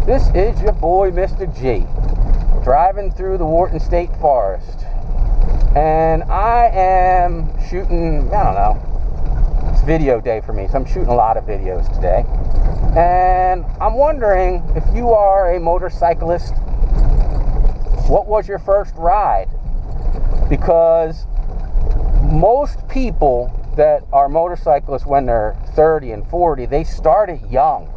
This is your boy, Mr. G, driving through the Wharton State Forest. And I am shooting, I don't know, it's video day for me, so I'm shooting a lot of videos today. And I'm wondering, if you are a motorcyclist, what was your first ride? Because most people that are motorcyclists when they're 30 and 40, they started young.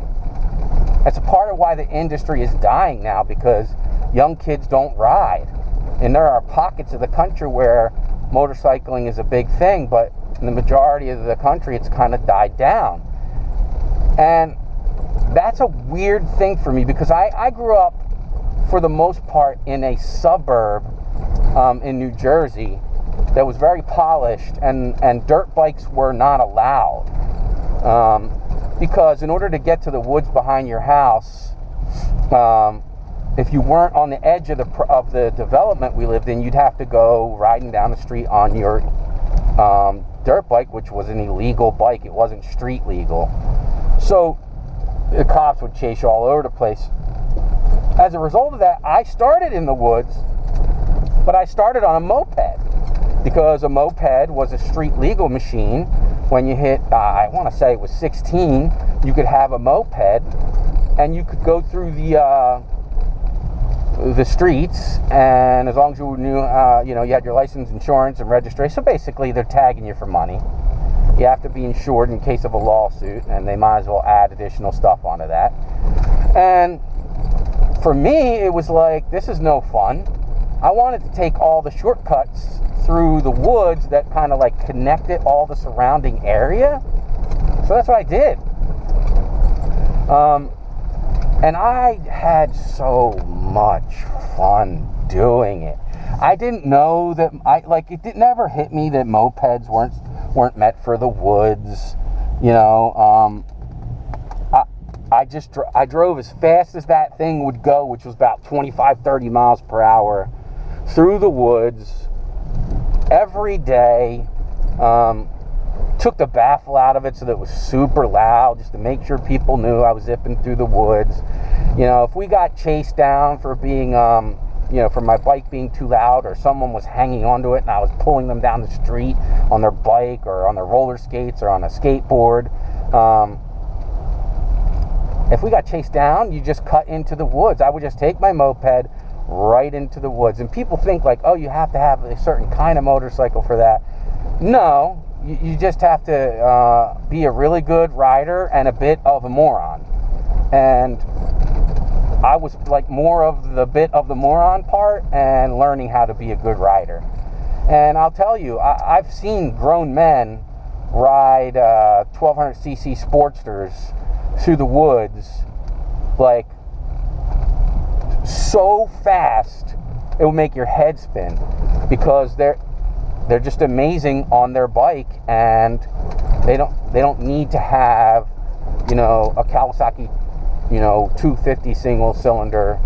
That's a part of why the industry is dying now, because young kids don't ride. And there are pockets of the country where motorcycling is a big thing, but in the majority of the country, it's kind of died down. And that's a weird thing for me, because I grew up, for the most part, in a suburb in New Jersey that was very polished, and dirt bikes were not allowed. Because in order to get to the woods behind your house, if you weren't on the edge of the development we lived in, you'd have to go riding down the street on your dirt bike, which was an illegal bike. It wasn't street legal. So the cops would chase you all over the place. As a result of that, I started in the woods, but I started on a moped, because a moped was a street legal machine. When you hit, I want to say it was 16, you could have a moped, and you could go through the streets, and as long as you knew, you had your license, insurance, and registration. So basically, they're tagging you for money. You have to be insured in case of a lawsuit, and they might as well add additional stuff onto that. And for me, it was like, this is no fun. I wanted to take all the shortcuts through the woods that kind of like connected all the surrounding area. So that's what I did. And I had so much fun doing it. I didn't know that it never hit me that mopeds weren't meant for the woods. I drove as fast as that thing would go, which was about 25, 30 miles per hour through the woods every day. Took the baffle out of it so that it was super loud, just to make sure people knew I was zipping through the woods. If we got chased down for being, for my bike being too loud, or someone was hanging onto it and I was pulling them down the street on their bike or on their roller skates or on a skateboard, if we got chased down, you just cut into the woods. I would just take my moped right into the woods. And people think like, oh, you have to have a certain kind of motorcycle for that. No, you just have to be a really good rider and a bit of a moron. And I was like more of the bit of the moron part and learning how to be a good rider. And I'll tell you, I've seen grown men ride 1200cc Sportsters through the woods like so fast it will make your head spin, because they're just amazing on their bike, and they don't need to have a Kawasaki 250 single cylinder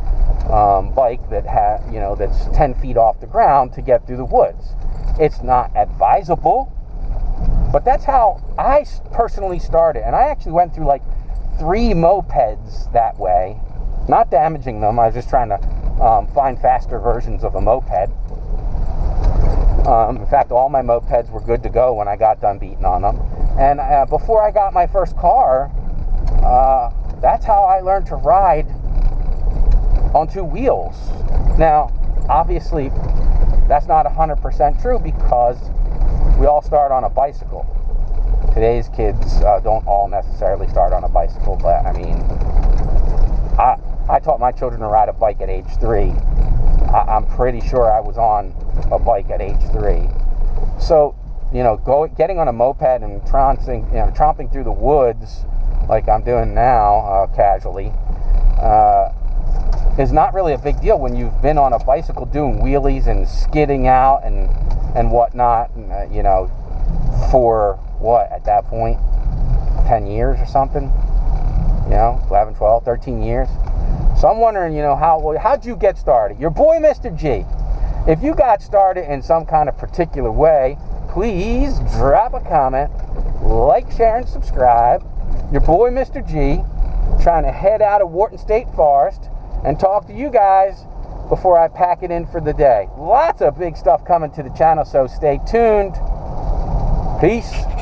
bike that's 10 feet off the ground to get through the woods. It's not advisable, but that's how I personally started. And I actually went through like 3 mopeds that way, not damaging them. I was just trying to find faster versions of a moped. In fact, all my mopeds were good to go when I got done beating on them. And before I got my first car, that's how I learned to ride on 2 wheels. Now, obviously, that's not 100% true, because we all start on a bicycle. Today's kids don't all necessarily start on a bicycle, but I mean, I taught my children to ride a bike at age 3. I'm pretty sure I was on a bike at age 3. So, getting on a moped and tromping through the woods like I'm doing now, casually, is not really a big deal when you've been on a bicycle doing wheelies and skidding out and whatnot, and, for what, at that point, 10 years or something, 11, 12, 13 years. So I'm wondering, how'd you get started? Your boy, Mr. G. If you got started in some kind of particular way, please drop a comment, like, share, and subscribe. Your boy, Mr. G. trying to head out of Wharton State Forest and talk to you guys before I pack it in for the day. Lots of big stuff coming to the channel, so stay tuned. Peace.